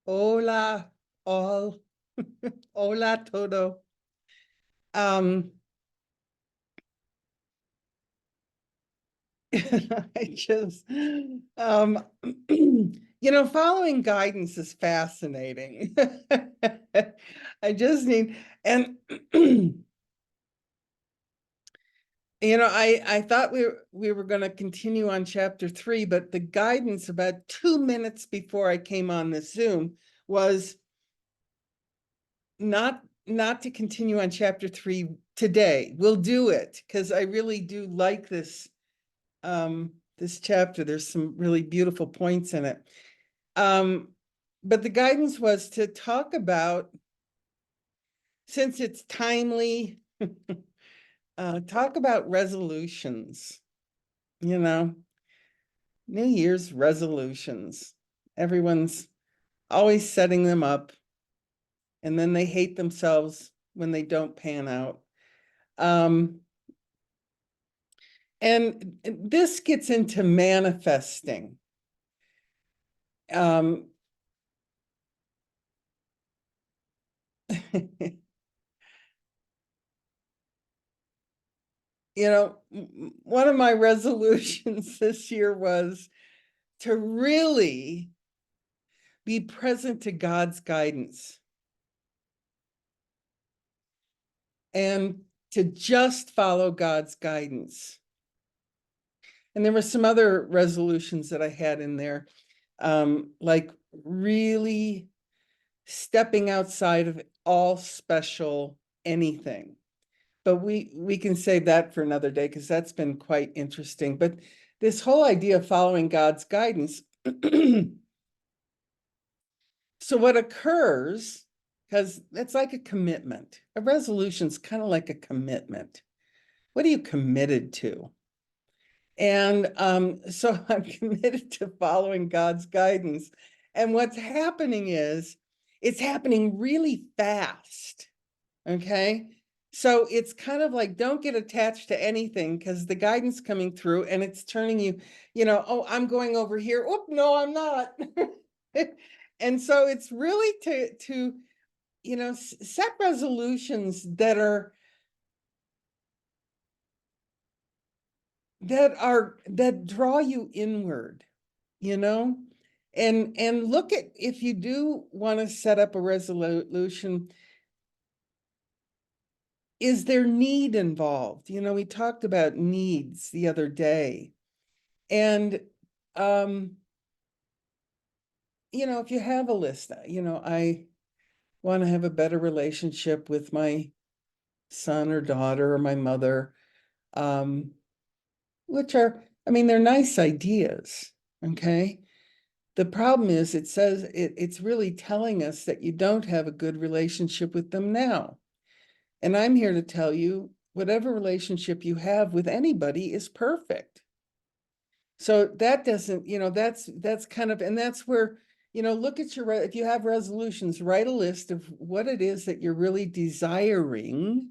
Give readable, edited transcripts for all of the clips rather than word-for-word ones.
Hola, all. Hola, todo. Um, I just, following guidance is fascinating. I just need, and I thought we were going to continue on chapter 3, but the guidance about 2 minutes before I came on the Zoom was not to continue on chapter 3 today. We'll do it because I really do like this chapter. There's some really beautiful points in it. But the guidance was to talk about, since it's timely, talk about resolutions, you know, New Year's resolutions. Everyone's always setting them up, and then they hate themselves when they don't pan out. And this gets into manifesting. Um, one of my resolutions this year was to really be present to God's guidance and to just follow God's guidance. And there were some other resolutions that I had in there, like really stepping outside of all special anything. But we can save that for another day because that's been quite interesting. But this whole idea of following God's guidance. So what occurs, because it's like a commitment. A resolution's kind of like a commitment. What are you committed to? And so I'm committed to following God's guidance. And what's happening is it's happening really fast. Okay. So it's kind of like, don't get attached to anything because the guidance coming through and it's turning you, oh, I'm going over here. Oh, no, I'm not. And so it's really to set resolutions that draw you inward, you know, and look at, if you do want to set up a resolution, is there need involved? We talked about needs the other day. And, if you have a list, I want to have a better relationship with my son or daughter or my mother, which are, they're nice ideas. Okay. The problem is it says it's really telling us that you don't have a good relationship with them now. And I'm here to tell you, whatever relationship you have with anybody is perfect. So that doesn't, that's kind of, and that's where, look at if you have resolutions, write a list of what it is that you're really desiring.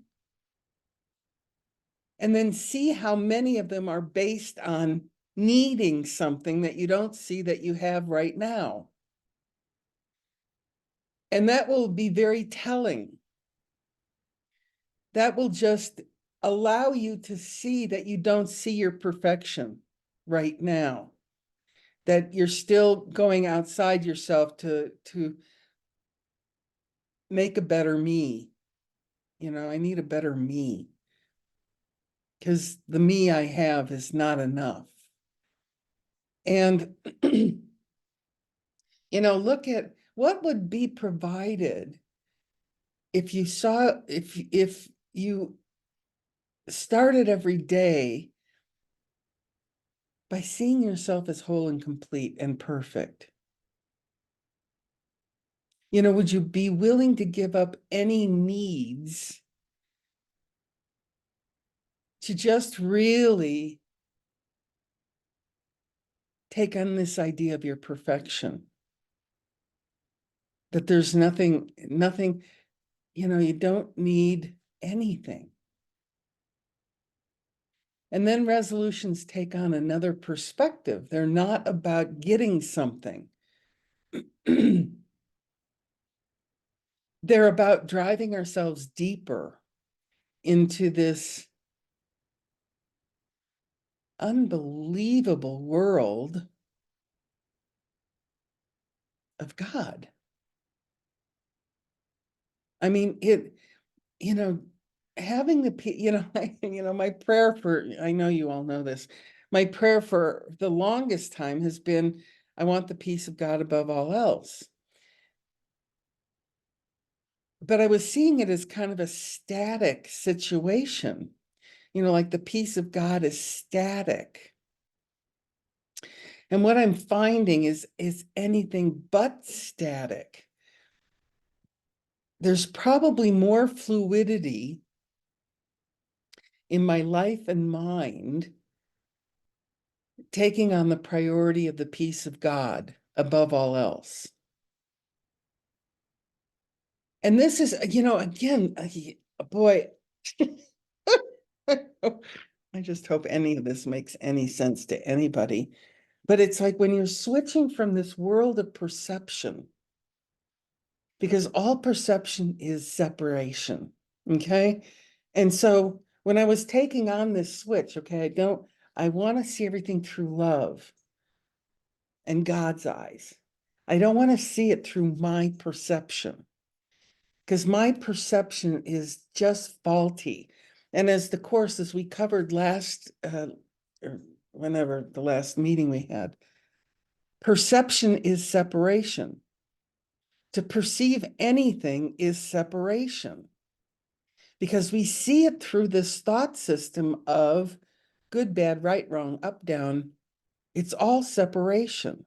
And then see how many of them are based on needing something that you don't see that you have right now. And that will be very telling. That will just allow you to see that you don't see your perfection right now, that you're still going outside yourself to make a better me. I need a better me because the me I have is not enough. And, look at what would be provided if you started every day by seeing yourself as whole and complete and perfect. Would you be willing to give up any needs to just really take on this idea of your perfection? That there's nothing, you don't need anything. And then resolutions take on another perspective. They're not about getting something. they're about driving ourselves deeper into this unbelievable world of God. I mean, you know, having my prayer for, I know you all know this, my prayer for the longest time has been, I want the peace of God above all else. But I was seeing it as kind of a static situation, like the peace of God is static. And what I'm finding is anything but static. There's probably more fluidity in my life and mind taking on the priority of the peace of God above all else. And this is, again, boy, I just hope any of this makes any sense to anybody. But it's like when you're switching from this world of perception, because all perception is separation, okay? And so when I was taking on this switch, okay, I want to see everything through love and God's eyes. I don't want to see it through my perception, because my perception is just faulty. And as we covered last, or whenever the last meeting we had, perception is separation. To perceive anything is separation, because we see it through this thought system of good, bad, right, wrong, up, down. It's all separation.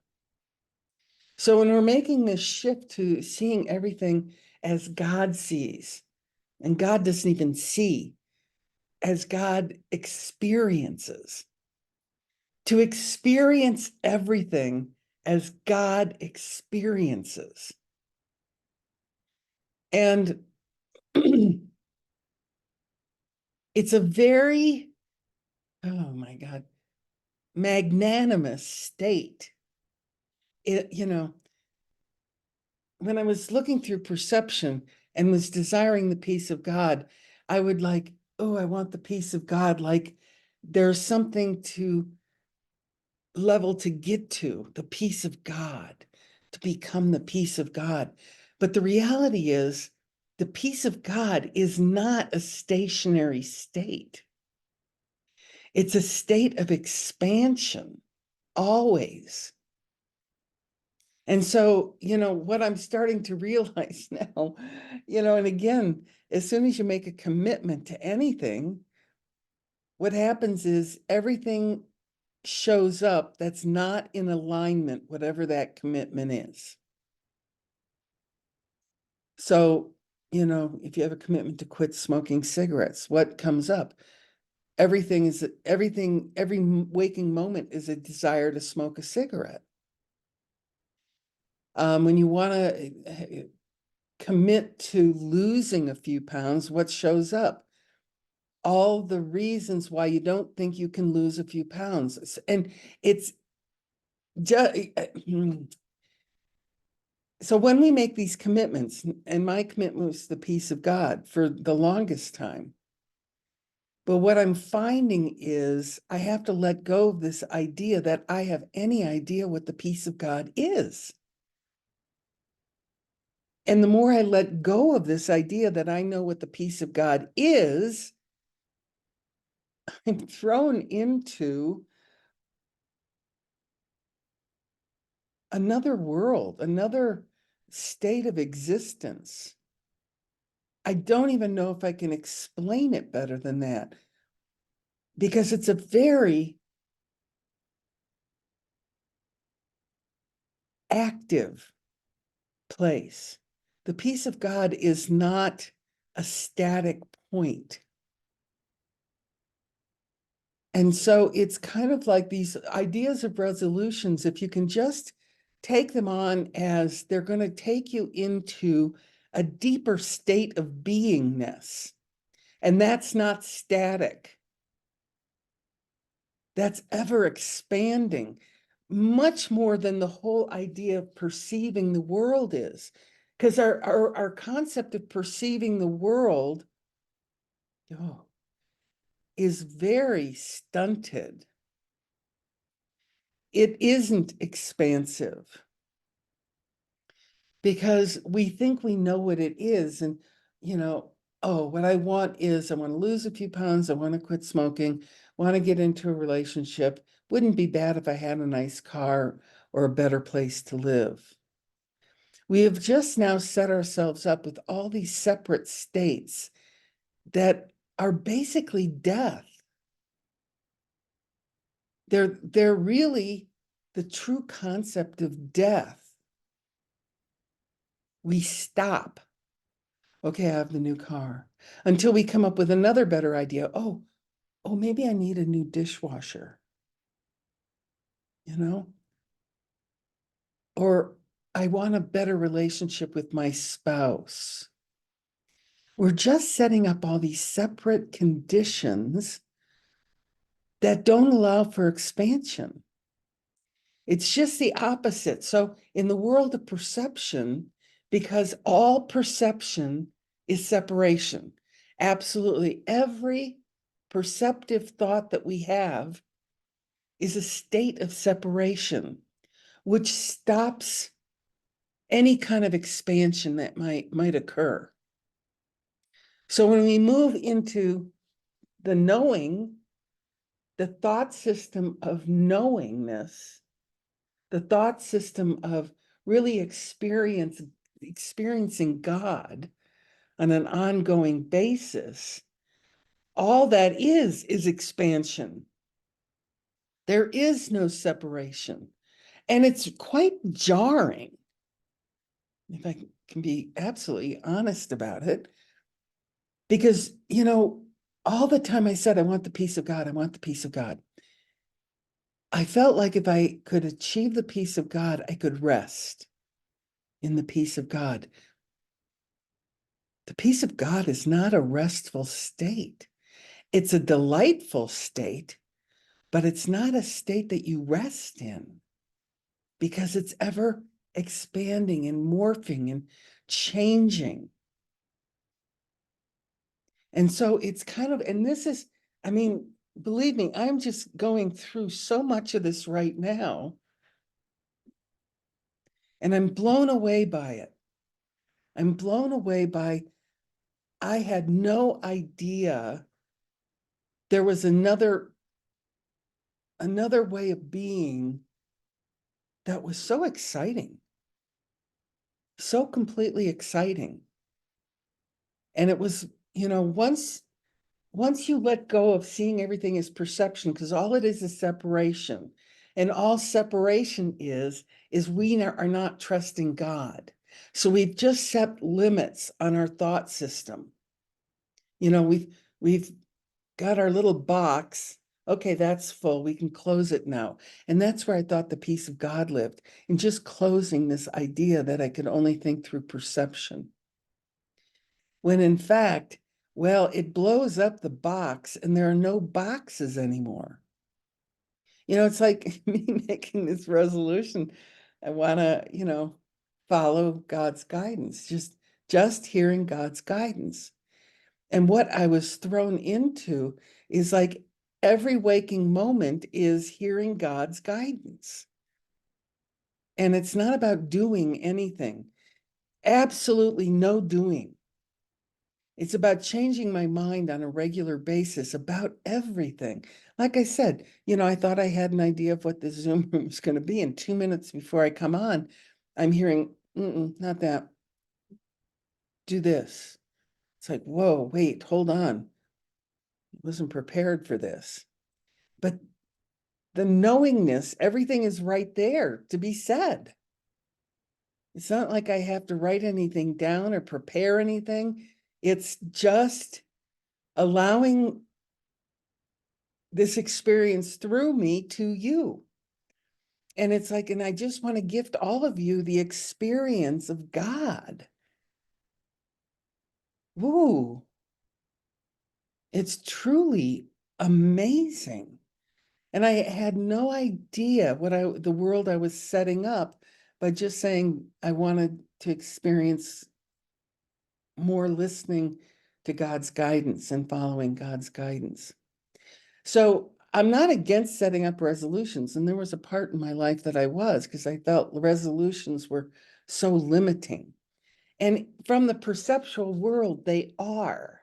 So when we're making this shift to seeing everything as God sees, and God doesn't even see, as God experiences, to experience everything as God experiences. And it's a very, oh my God, magnanimous state. When I was looking through perception and was desiring the peace of God, I would like, oh, I want the peace of God. Like there's something to level to get to, the peace of God, to become the peace of God. But the reality is, the peace of God is not a stationary state. It's a state of expansion, always. And so, what I'm starting to realize now, and again, as soon as you make a commitment to anything, what happens is everything shows up that's not in alignment, whatever that commitment is. So, if you have a commitment to quit smoking cigarettes, what comes up? Every waking moment is a desire to smoke a cigarette. When you want to commit to losing a few pounds, what shows up? All the reasons why you don't think you can lose a few pounds. And it's just, so when we make these commitments, and my commitment was the peace of God for the longest time. But what I'm finding is I have to let go of this idea that I have any idea what the peace of God is. And the more I let go of this idea that I know what the peace of God is, I'm thrown into another world, another state of existence. I don't even know if I can explain it better than that, because it's a very active place. The peace of God is not a static point. And so it's kind of like these ideas of resolutions, if you can just take them on as they're going to take you into a deeper state of beingness. And that's not static. That's ever expanding, much more than the whole idea of perceiving the world is. Because our concept of perceiving the world is very stunted. It isn't expansive because we think we know what it is. And, oh, what I want is I want to lose a few pounds. I want to quit smoking, want to get into a relationship. Wouldn't be bad if I had a nice car or a better place to live. We have just now set ourselves up with all these separate states that are basically death. They're really the true concept of death. We stop. Okay, I have the new car. Until we come up with another better idea. Oh, maybe I need a new dishwasher. Or I want a better relationship with my spouse. We're just setting up all these separate conditions that don't allow for expansion. It's just the opposite. So in the world of perception, because all perception is separation, absolutely every perceptive thought that we have is a state of separation, which stops any kind of expansion that might occur. So when we move into the knowing, the thought system of knowingness, the thought system of really experiencing God on an ongoing basis, all that is expansion. There is no separation. And it's quite jarring, if I can be absolutely honest about it, because, all the time I said, I want the peace of God, I want the peace of God. I felt like if I could achieve the peace of God, I could rest in the peace of God. The peace of God is not a restful state. It's a delightful state, but it's not a state that you rest in because it's ever expanding and morphing and changing. And so it's kind of, and this is, believe me, I'm just going through so much of this right now, and I'm blown away by it. I'm blown away by, I had no idea there was another way of being that was so exciting, so completely exciting. And it was, once you let go of seeing everything as perception, because all it is separation, and all separation is we are not trusting God. So we've just set limits on our thought system. We've got our little box. Okay, that's full. We can close it now. And that's where I thought the peace of God lived, in just closing this idea that I could only think through perception. When in fact, well, it blows up the box and there are no boxes anymore. It's like me making this resolution. I want to, follow God's guidance, just hearing God's guidance. And what I was thrown into is like every waking moment is hearing God's guidance. And it's not about doing anything. Absolutely no doing. It's about changing my mind on a regular basis about everything. Like I said, I thought I had an idea of what the Zoom room was going to be. And 2 minutes before I come on, I'm hearing, not that. Do this. It's like, whoa, wait, hold on. I wasn't prepared for this. But the knowingness, everything is right there to be said. It's not like I have to write anything down or prepare anything. It's just allowing this experience through me to you. And it's like, and I just want to gift all of you the experience of God. Woo. It's truly amazing. And I had no idea the world I was setting up by just saying, I wanted to experience more listening to God's guidance and following God's guidance. So I'm not against setting up resolutions. And there was a part in my life that I was, because I felt resolutions were so limiting. And from the perceptual world, they are.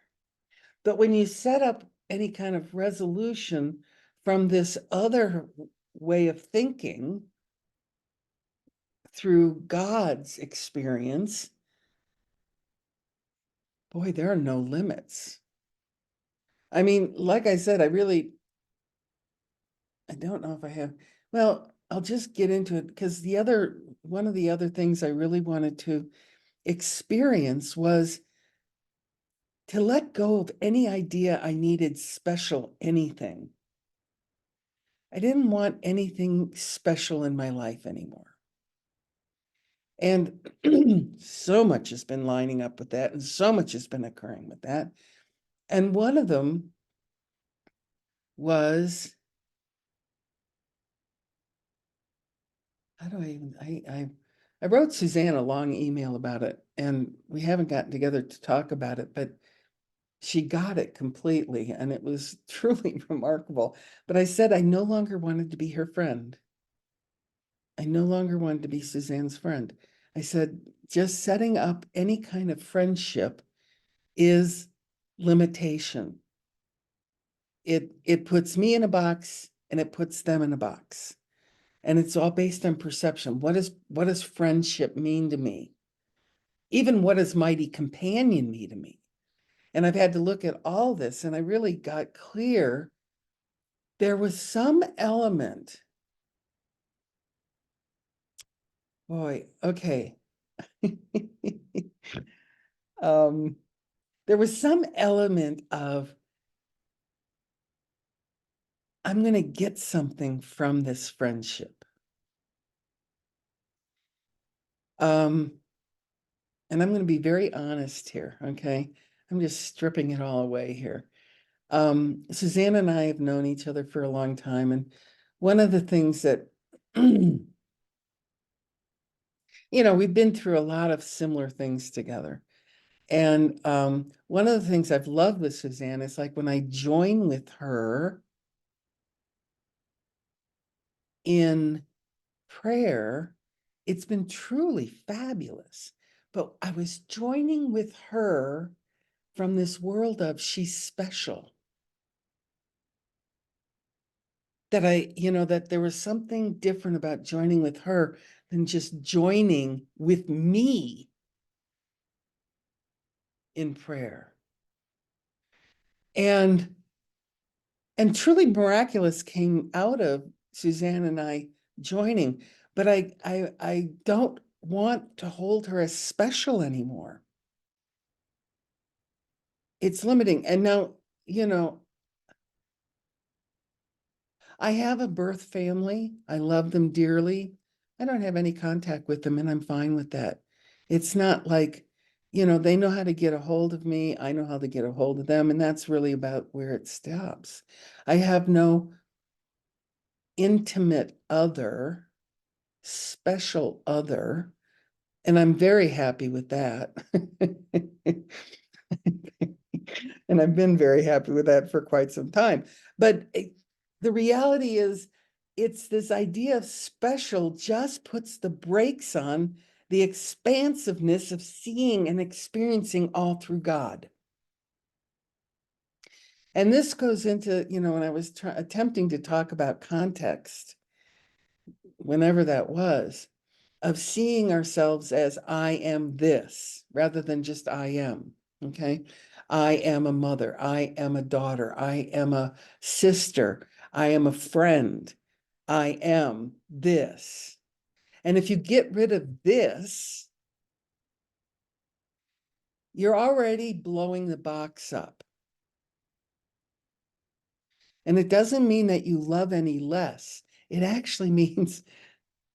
But when you set up any kind of resolution from this other way of thinking through God's experience, boy, there are no limits. I mean, like I said, I don't know if I have, well, I'll just get into it, because one of the other things I really wanted to experience was to let go of any idea I needed special anything. I didn't want anything special in my life anymore. And so much has been lining up with that, and so much has been occurring with that. And one of them was, how do I even, I wrote Suzanne a long email about it, and we haven't gotten together to talk about it, but she got it completely, and it was truly remarkable. But I said I no longer wanted to be her friend. I no longer wanted to be Suzanne's friend. I said, just setting up any kind of friendship is limitation. It puts me in a box and it puts them in a box. And it's all based on perception. What does friendship mean to me? Even what does mighty companion mean to me? And I've had to look at all this, and I really got clear. There was some element. Boy, okay. There was some element of, I'm going to get something from this friendship. And I'm going to be very honest here, okay? I'm just stripping it all away here. Suzanne and I have known each other for a long time, and one of the things that, we've been through a lot of similar things together. And one of the things I've loved with Suzanne is, like, when I join with her in prayer, it's been truly fabulous. But I was joining with her from this world of, she's special. That there was something different about joining with her than just joining with me in prayer. And truly miraculous came out of Suzanne and I joining, but I don't want to hold her as special anymore. It's limiting. And now, I have a birth family. I love them dearly. I don't have any contact with them, and I'm fine with that. It's not like, they know how to get a hold of me. I know how to get a hold of them, and that's really about where it stops. I have no intimate other, special other, and I'm very happy with that. And I've been very happy with that for quite some time. But the reality is, it's this idea of special just puts the brakes on the expansiveness of seeing and experiencing all through God. And this goes into, when I was attempting to talk about context, whenever that was, of seeing ourselves as, I am this, rather than just I am, okay? I am a mother, I am a daughter, I am a sister, I am a friend, I am this. And if you get rid of this, you're already blowing the box up. And it doesn't mean that you love any less. It actually means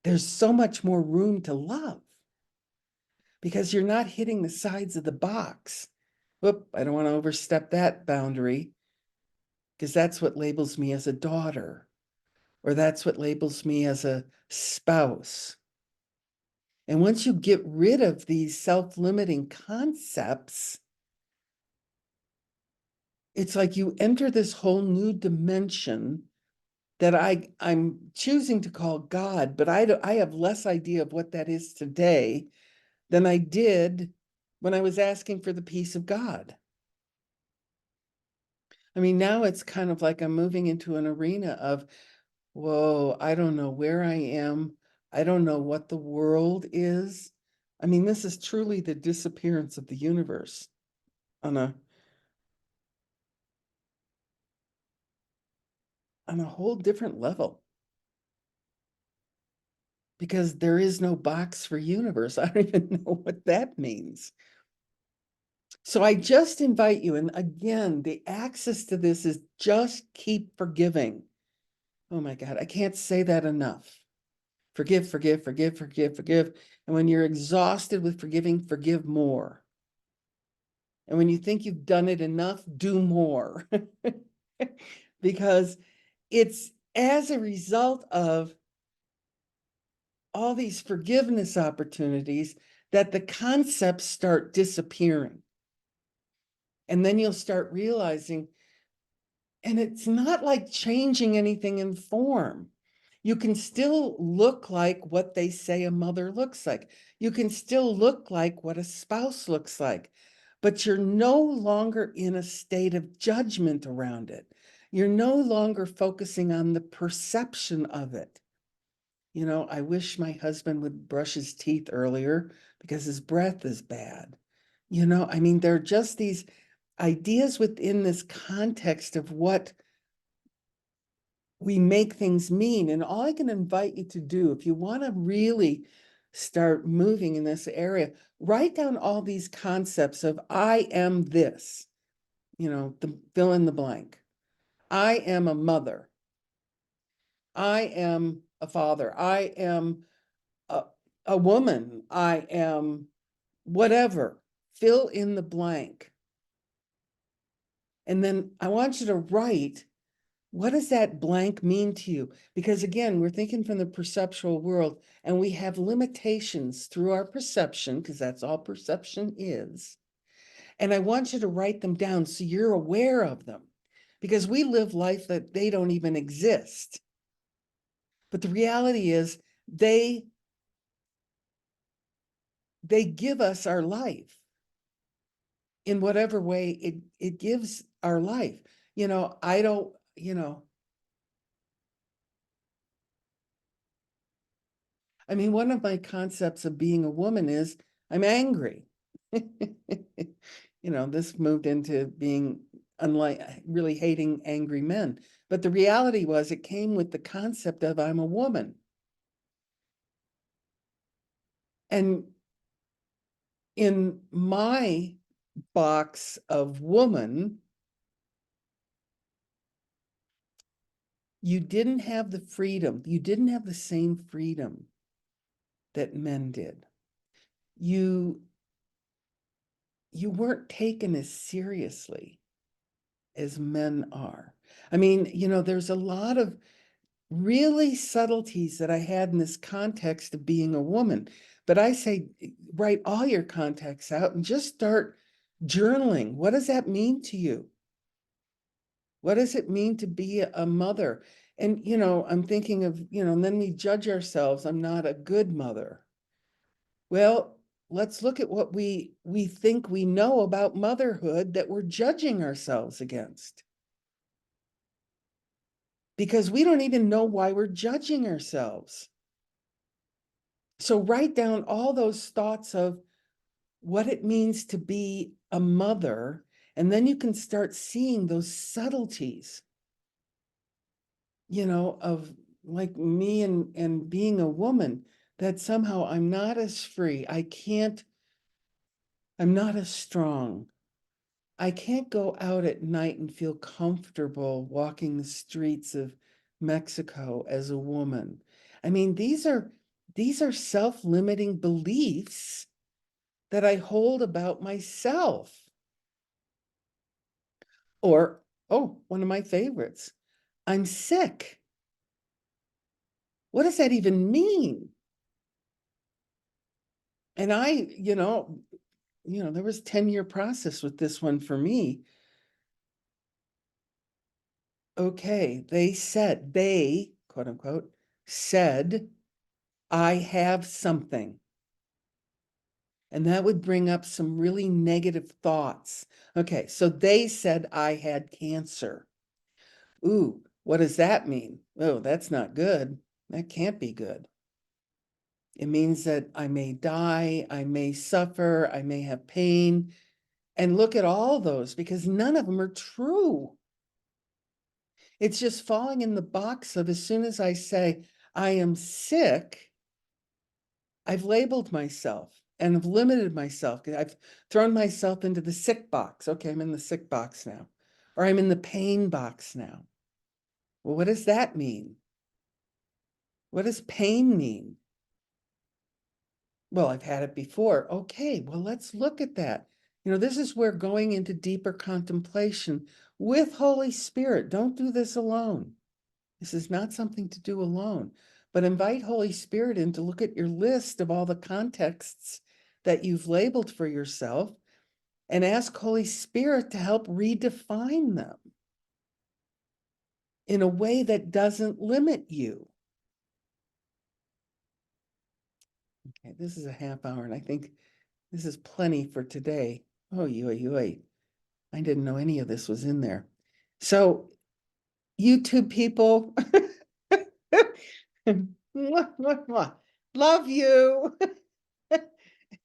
there's so much more room to love, because you're not hitting the sides of the box. Whoop, I don't want to overstep that boundary, because that's what labels me as a daughter, or that's what labels me as a spouse. And once you get rid of these self-limiting concepts, it's like you enter this whole new dimension that I'm choosing to call God, but I have less idea of what that is today than I did when I was asking for the peace of God. I mean, now it's kind of like I'm moving into an arena of, whoa, I don't know where I am. I don't know what the world is. I mean, this is truly the disappearance of the universe on a whole different level. Because there is no box for universe. I don't even know what that means. So I just invite you, and again, the access to this is just keep forgiving. Oh my God, I can't say that enough. Forgive, forgive, forgive, forgive, forgive. And when you're exhausted with forgiving, forgive more. And when you think you've done it enough, do more. Because it's as a result of all these forgiveness opportunities that the concepts start disappearing. And then you'll start realizing, and it's not like changing anything in form. You can still look like what they say a mother looks like. You can still look like what a spouse looks like, but you're no longer in a state of judgment around it. You're no longer focusing on the perception of it. You know, I wish my husband would brush his teeth earlier because his breath is bad. You know, I mean, there are just these ideas within this context of what we make things mean. And all I can invite you to do, if you want to really start moving in this area, write down all these concepts of I am this, you know, the fill in the blank. I am a mother. I am a father. I am a woman. I am whatever. Fill in the blank. And then I want you to write, what does that blank mean to you? Because again, we're thinking from the perceptual world, and we have limitations through our perception, because that's all perception is. And I want you to write them down so you're aware of them, because we live life that they don't even exist. But the reality is they give us our life in whatever way it gives our life. You know, I don't, you know, I mean, one of my concepts of being a woman is I'm angry. You know, this moved into being unlike really hating angry men. But the reality was it came with the concept of I'm a woman. And in my box of woman, you didn't have the freedom. You didn't have the same freedom that men did. You weren't taken as seriously as men are. I mean, you know, there's a lot of really subtleties that I had in this context of being a woman. But I say, write all your contexts out and just start journaling. What does that mean to you? What does it mean to be a mother? And, you know, I'm thinking of, you know, and then we judge ourselves. I'm not a good mother. Well, let's look at what we think we know about motherhood that we're judging ourselves against. Because we don't even know why we're judging ourselves. So write down all those thoughts of what it means to be a mother, and then you can start seeing those subtleties, you know, of like me and being a woman, that somehow I'm not as free. I'm not as strong. I can't go out at night and feel comfortable walking the streets of Mexico as a woman. I mean, these are self-limiting beliefs that I hold about myself. Or, oh, one of my favorites, I'm sick. What does that even mean? And there was 10-year process with this one for me. Okay, they, quote unquote, said, I have something. And that would bring up some really negative thoughts. Okay, so they said I had cancer. Ooh, what does that mean? Oh, that's not good. That can't be good. It means that I may die, I may suffer, I may have pain. And look at all those, because none of them are true. It's just falling in the box of, as soon as I say I am sick, I've labeled myself and have limited myself. I've thrown myself into the sick box. Okay, I'm in the sick box now. Or I'm in the pain box now. Well, what does that mean? What does pain mean? Well, I've had it before. Okay, well, let's look at that. This is where going into deeper contemplation with Holy Spirit. Don't do this alone. This is not something to do alone, but invite Holy Spirit in to look at your list of all the contexts that you've labeled for yourself and ask Holy Spirit to help redefine them in a way that doesn't limit you. Okay, this is a half hour, and I think this is plenty for today. Oh, yoy. I didn't know any of this was in there. So, YouTube people, love you.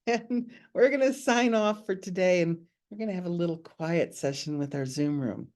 And we're going to sign off for today, and we're going to have a little quiet session with our Zoom room.